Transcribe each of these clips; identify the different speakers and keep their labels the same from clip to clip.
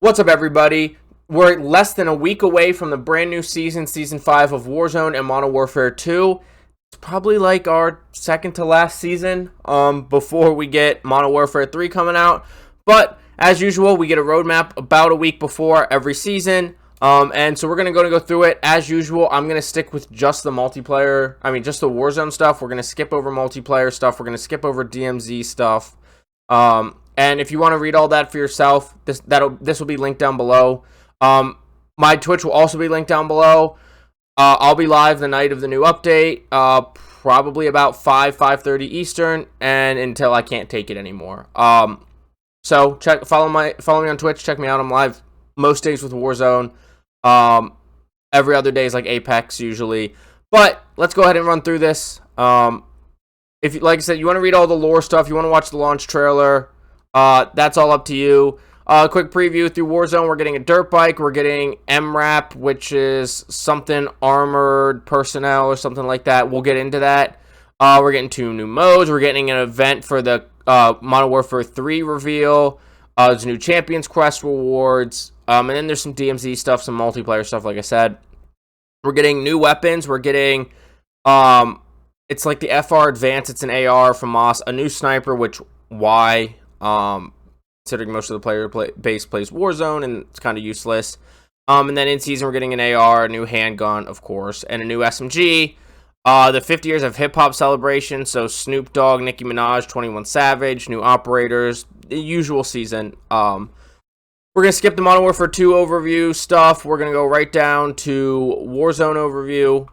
Speaker 1: What's up, everybody? We're less than a week away from the brand new season, Season 5 of Warzone and Modern Warfare 2. It's probably like our second to last season before we get Modern Warfare 3 coming out. But as usual, we get a roadmap about a week before every season. And so we're going to go through it. As usual, I'm going to stick with just the multiplayer. Just the Warzone stuff. We're going to skip over multiplayer stuff. We're going to skip over DMZ stuff. And if you want to read all that for yourself, this will be linked down below. My Twitch will also be linked down below. I'll be live the night of the new update, probably about 5:30 Eastern, and until I can't take it anymore. So follow me on Twitch. Check me out. I'm live most days with Warzone. Every other day is like Apex usually. But let's go ahead and run through this. If, like I said, you want to read all the lore stuff, you want to watch the launch trailer, that's all up to you. Quick preview through Warzone. We're getting a dirt bike. We're getting MWII, which is something armored personnel or something like that. We'll get into that. We're getting 2 new modes. We're getting an event for the Modern Warfare 3 reveal. There's new Champions Quest rewards. And then there's some DMZ stuff, some multiplayer stuff, like I said. We're getting new weapons. We're getting... it's like the FR Advance. It's an AR from Moss. A new sniper, which why? Considering most of the player base plays Warzone, and it's kind of useless. And then in season, we're getting an AR, a new handgun, of course, and a new SMG. The 50 years of hip hop celebration. So Snoop Dogg, Nicki Minaj, 21 Savage, new operators, the usual season. We're gonna skip the Modern Warfare 2 overview stuff. We're gonna go right down to Warzone overview.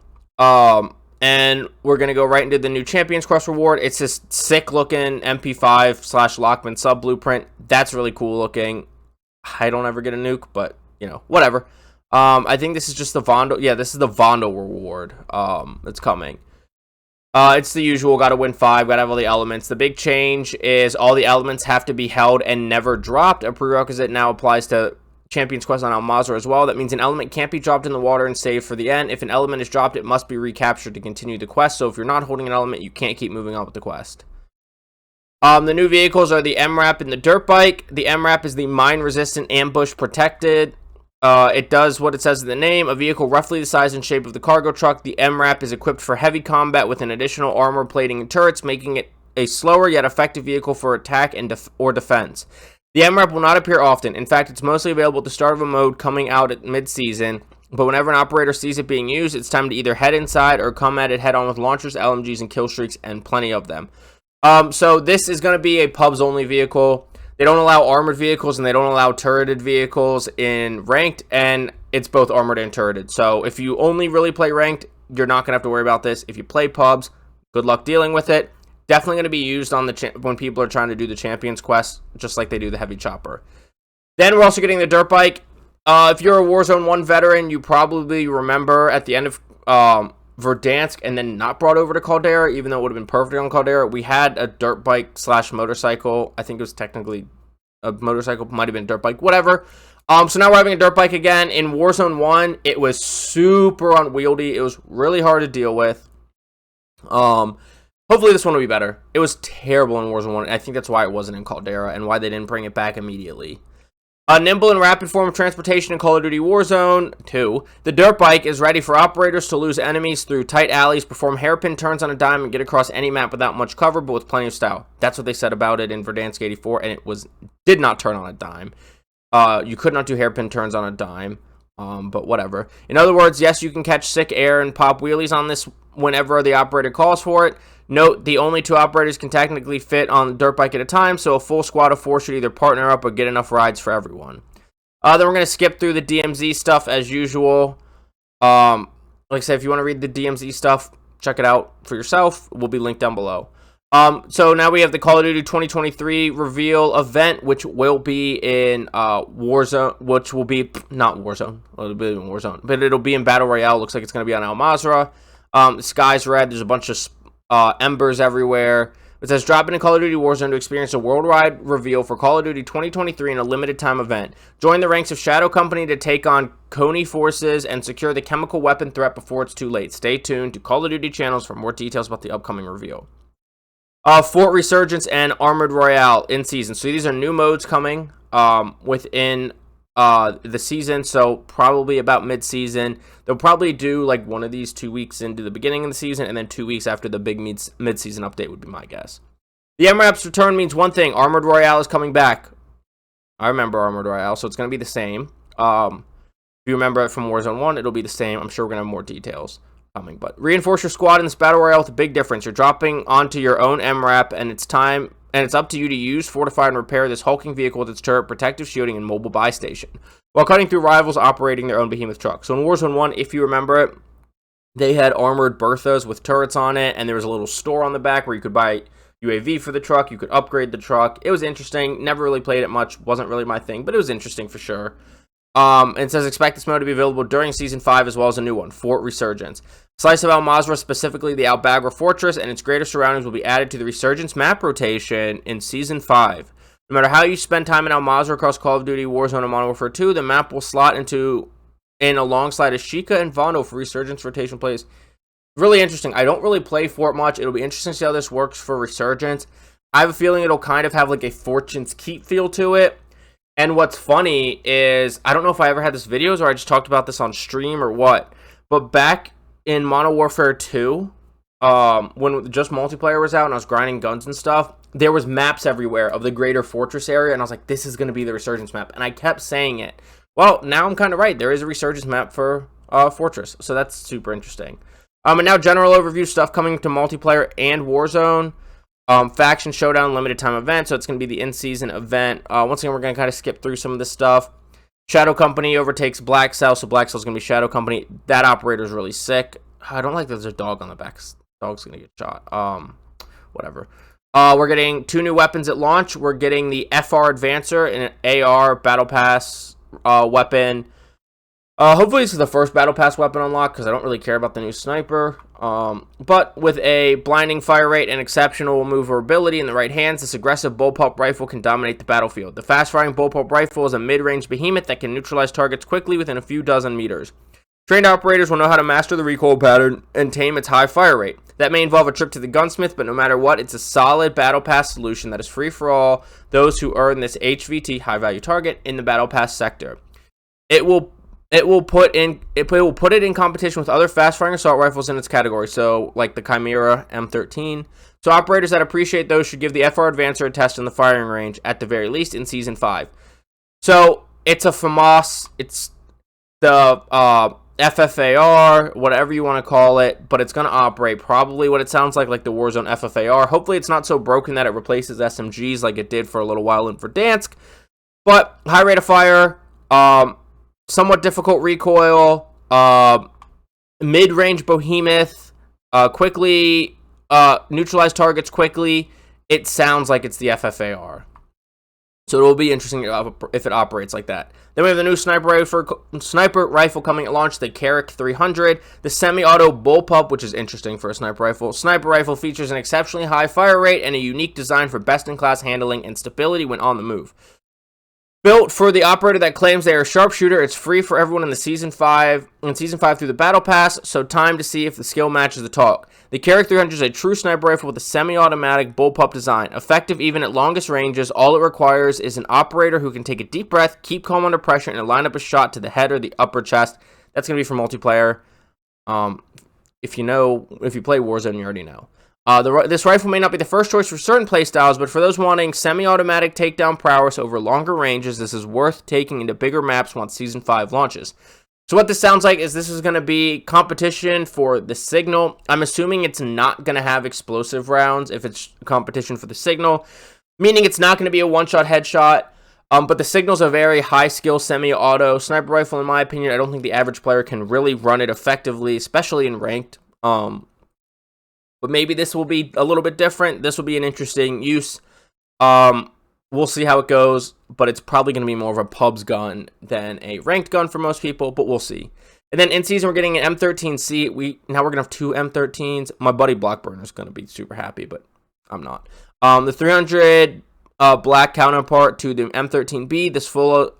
Speaker 1: And we're going to go right into the new Champions Quest reward. It's this sick-looking MP5/Lockman sub blueprint. That's really cool looking. I don't ever get a nuke, but, whatever. I think this is just the Vondel. Yeah, this is the Vondel reward that's coming. It's the usual. Got to win 5. Got to have all the elements. The big change is all the elements have to be held and never dropped. A prerequisite now applies to Champions Quest on Mazrah as well. That means an element can't be dropped in the water and saved for the end. If an element is dropped, it must be recaptured to continue the quest. So if you're not holding an element, you can't keep moving on with the quest. The new vehicles are the MWII and the dirt bike. The MWII is the mine resistant, ambush protected. It does what it says in the name, a vehicle roughly the size and shape of the cargo truck. The MWII is equipped for heavy combat with an additional armor plating and turrets, making it a slower yet effective vehicle for attack and or defense. The MWII will not appear often. In fact, it's mostly available at the start of a mode coming out at mid-season, but whenever an operator sees it being used, it's time to either head inside or come at it head-on with launchers, LMGs, and kill streaks, and plenty of them. So this is going to be a pubs-only vehicle. They don't allow armored vehicles, and they don't allow turreted vehicles in ranked, and it's both armored and turreted. So if you only really play ranked, you're not going to have to worry about this. If you play pubs, good luck dealing with it. Definitely going to be used on when people are trying to do the Champions Quest, just like they do the Heavy Chopper. Then we're also getting the dirt bike. If you're a Warzone 1 veteran, you probably remember at the end of Verdansk and then not brought over to Caldera, even though it would have been perfect on Caldera. We had a dirt bike / motorcycle. I think it was technically a motorcycle, might have been a dirt bike, whatever. So now we're having a dirt bike again. In Warzone 1, it was super unwieldy. It was really hard to deal with. Hopefully this one will be better. It was terrible in Warzone 1. I think that's why it wasn't in Caldera and why they didn't bring it back immediately. A nimble and rapid form of transportation in Call of Duty Warzone 2. The dirt bike is ready for operators to lose enemies through tight alleys, perform hairpin turns on a dime, and get across any map without much cover, but with plenty of style. That's what they said about it in Verdansk 84, and it did not turn on a dime. You could not do hairpin turns on a dime, but whatever. In other words, yes, you can catch sick air and pop wheelies on this whenever the operator calls for it. Note, the only 2 operators can technically fit on the dirt bike at a time, so a full squad of 4 should either partner up or get enough rides for everyone. Then we're going to skip through the DMZ stuff as usual. Like I said, if you want to read the DMZ stuff, check it out for yourself. It will be linked down below. So now we have the Call of Duty 2023 reveal event, which will be in Warzone, which will be, not Warzone, it'll be in Warzone, but it'll be in Battle Royale. Looks like it's going to be on Mazrah. The sky's red. There's a bunch of embers everywhere. It says drop into Call of Duty Warzone to experience a worldwide reveal for Call of Duty 2023 in a limited time event. Join the ranks of Shadow Company to take on Coney forces and secure the chemical weapon threat before it's too late. Stay tuned to Call of Duty channels for more details about the upcoming reveal. Fort Resurgence and Armored Royale in season. So these are new modes coming within the season, so probably about mid-season. They'll probably do like one of these 2 weeks into the beginning of the season, and then 2 weeks after the big mid-season update would be my guess. The MWII's return means one thing: Armored Royale is coming back. I remember Armored Royale, so it's going to be the same. If you remember it from Warzone 1, it'll be the same. I'm sure we're going to have more details coming. But reinforce your squad in this Battle Royale with a big difference. You're dropping onto your own MRAP, and it's up to you to use, fortify, and repair this hulking vehicle with its turret, protective shielding, and mobile buy station, while cutting through rivals operating their own behemoth truck. So in Warzone 1, if you remember it, they had armored Berthas with turrets on it, and there was a little store on the back where you could buy UAV for the truck, you could upgrade the truck. It was interesting. Never really played it much. Wasn't really my thing, but it was interesting for sure. It says expect this mode to be available during Season 5 as well as a new one, Fort Resurgence. Slice of Mazrah, specifically the Al Bagra Fortress and its greater surroundings, will be added to the Resurgence map rotation in Season 5. No matter how you spend time in Al Mazrah across Call of Duty, Warzone, and Modern Warfare 2, the map will slot in alongside Ashika and Vondel for Resurgence rotation plays. Really interesting. I don't really play Fort much. It'll be interesting to see how this works for Resurgence. I have a feeling it'll kind of have like a Fortune's Keep feel to it. And what's funny is, I don't know if I ever had this videos or I just talked about this on stream or what, but back in Modern Warfare 2, when just multiplayer was out and I was grinding guns and stuff, there was maps everywhere of the greater fortress area, and I was like, this is going to be the Resurgence map, and I kept saying it. Well, now I'm kind of right. There is a Resurgence map for Fortress, so that's super interesting. And now general overview stuff coming to multiplayer and Warzone. Faction Showdown limited time event, so it's going to be the in-season event. Once again, we're going to kind of skip through some of this stuff. Shadow Company overtakes Black Cell, so Black Cell's going to be Shadow Company. That operator is really sick. I don't like that there's a dog on the back. Dog's going to get shot. Whatever. We're getting 2 new weapons at launch. We're getting the FR Advancer and an AR Battle Pass weapon. Hopefully this is the first Battle Pass weapon unlock, because I don't really care about the new sniper. But with a blinding fire rate and exceptional maneuverability in the right hands, this aggressive bullpup rifle can dominate the battlefield. The fast-firing bullpup rifle is a mid-range behemoth that can neutralize targets quickly within a few dozen meters. Trained operators will know how to master the recoil pattern and tame its high fire rate. That may involve a trip to the gunsmith, but no matter what, it's a solid Battle Pass solution that is free for all those who earn this HVT, high-value target, in the Battle Pass sector. It will put it in competition with other fast-firing assault rifles in its category, so like the Chimera M13. So operators that appreciate those should give the FR Advancer a test in the firing range, at the very least in Season 5. So it's a FAMAS, it's the FFAR, whatever you want to call it, but it's going to operate probably what it sounds like the Warzone FFAR. Hopefully it's not so broken that it replaces SMGs like it did for a little while in Verdansk, but high rate of fire, somewhat difficult recoil, mid-range behemoth, quickly neutralize targets quickly. It sounds like it's the FFAR. So it will be interesting if it operates like that. Then we have the new sniper rifle coming at launch, the Carrick 300. The semi-auto bullpup, which is interesting for a sniper rifle. Sniper rifle features an exceptionally high fire rate and a unique design for best-in-class handling and stability when on the move. Built for the operator that claims they are a sharpshooter, it's free for everyone in Season 5 through the Battle Pass, so time to see if the skill matches the talk. The Carrick 300 is a true sniper rifle with a semi-automatic bullpup design. Effective even at longest ranges, all it requires is an operator who can take a deep breath, keep calm under pressure, and line up a shot to the head or the upper chest. That's going to be for multiplayer. If you play Warzone, you already know. This rifle may not be the first choice for certain playstyles, but for those wanting semi-automatic takedown prowess over longer ranges, this is worth taking into bigger maps once Season 5 launches. So what this sounds like is this is going to be competition for the Signal. I'm assuming it's not going to have explosive rounds if it's competition for the Signal, meaning it's not going to be a one-shot headshot. But the Signal's a very high-skill semi-auto sniper rifle, in my opinion. I don't think the average player can really run it effectively, especially in ranked. But maybe this will be a little bit different. This will be an interesting use. We'll see how it goes, but it's probably going to be more of a pubs gun than a ranked gun for most people, but we'll see. And then in season, we're getting an M13C. Now we're going to have 2 M13s. My buddy Blackburn is going to be super happy, but I'm not. The 300 black counterpart to the M13B. This full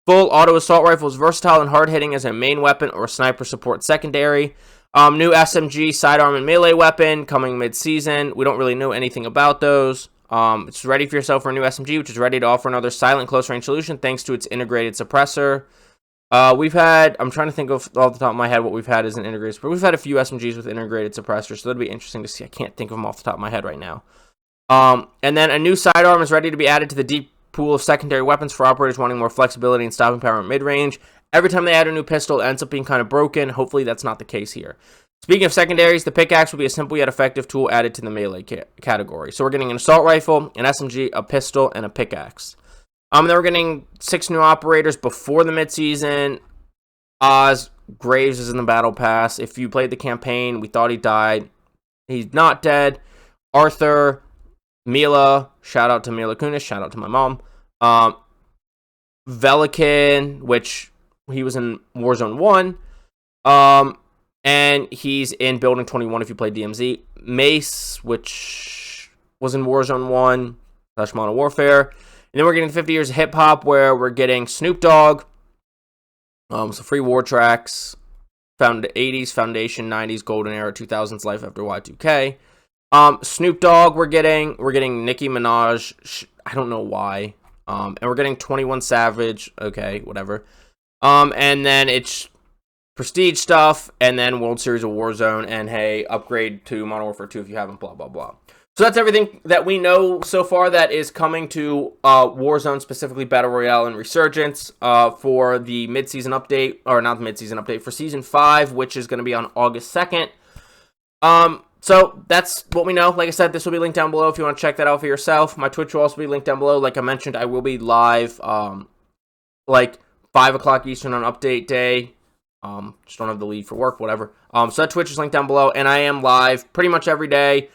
Speaker 1: auto assault rifle is versatile and hard-hitting as a main weapon or sniper support secondary. New SMG sidearm and melee weapon coming mid-season. We don't really know anything about those. It's ready for yourself for a new SMG, which is ready to offer another silent close-range solution thanks to its integrated suppressor. We've had, I'm trying to think of off the top of my head what we've had as an integrated, but we've had a few SMGs with integrated suppressors, so that'd be interesting to see. I can't think of them off the top of my head right now. And then a new sidearm is ready to be added to the deep pool of secondary weapons for operators wanting more flexibility and stopping power at mid-range. Every time they add a new pistol, it ends up being kind of broken. Hopefully that's not the case here. Speaking of secondaries, the pickaxe will be a simple yet effective tool added to the melee category. So we're getting an assault rifle, an SMG, a pistol, and a pickaxe. Then we're getting 6 new operators before the midseason. Oz Graves is in the battle pass. If you played the campaign, we thought he died. He's not dead. Arthur, Mila, shout out to Mila Kunis, shout out to my mom. Velikin, which he was in Warzone 1. And he's in Building 21 if you play DMZ. Mace, which was in Warzone 1 / Modern Warfare. And then we're getting 50 Years of Hip Hop, where we're getting Snoop Dogg. So free war tracks. Found 80s, Foundation, 90s, Golden Era, 2000s, Life After Y2K. Snoop Dogg, we're getting Nicki Minaj. I don't know why. And we're getting 21 Savage. Okay, whatever. And then it's Prestige stuff, and then World Series of Warzone, and hey, upgrade to Modern Warfare 2 if you haven't, blah, blah, blah. So that's everything that we know so far that is coming to Warzone, specifically Battle Royale and Resurgence, for the mid-season update, or not the mid-season update, for Season 5, which is going to be on August 2nd. So that's what we know. Like I said, this will be linked down below if you want to check that out for yourself. My Twitch will also be linked down below. Like I mentioned, I will be live, like 5 o'clock Eastern on update day. Just don't have the lead for work, whatever. So that Twitch is linked down below, and I am live pretty much every day.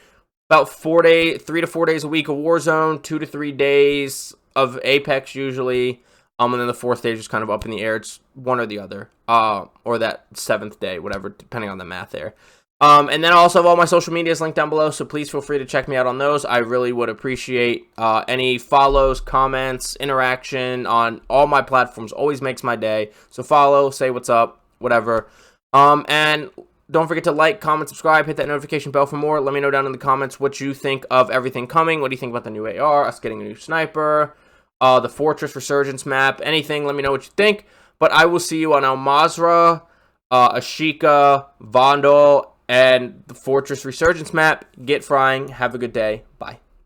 Speaker 1: About 3 to 4 days a week of Warzone, 2 to 3 days of Apex usually. And then the 4th day is just kind of up in the air. It's one or the other. Or that 7th day, whatever, depending on the math there. And then I also have all my social medias linked down below, so please feel free to check me out on those. I really would appreciate any follows, comments, interaction on all my platforms. Always makes my day. So follow, say what's up, whatever. And don't forget to like, comment, subscribe, hit that notification bell for more. Let me know down in the comments what you think of everything coming. What do you think about the new AR, us getting a new sniper, the Fortress Resurgence map, anything. Let me know what you think. But I will see you on Mazrah, Ashika, Vondel, and the Fortress Resurgence map. Get frying. Have a good day. Bye.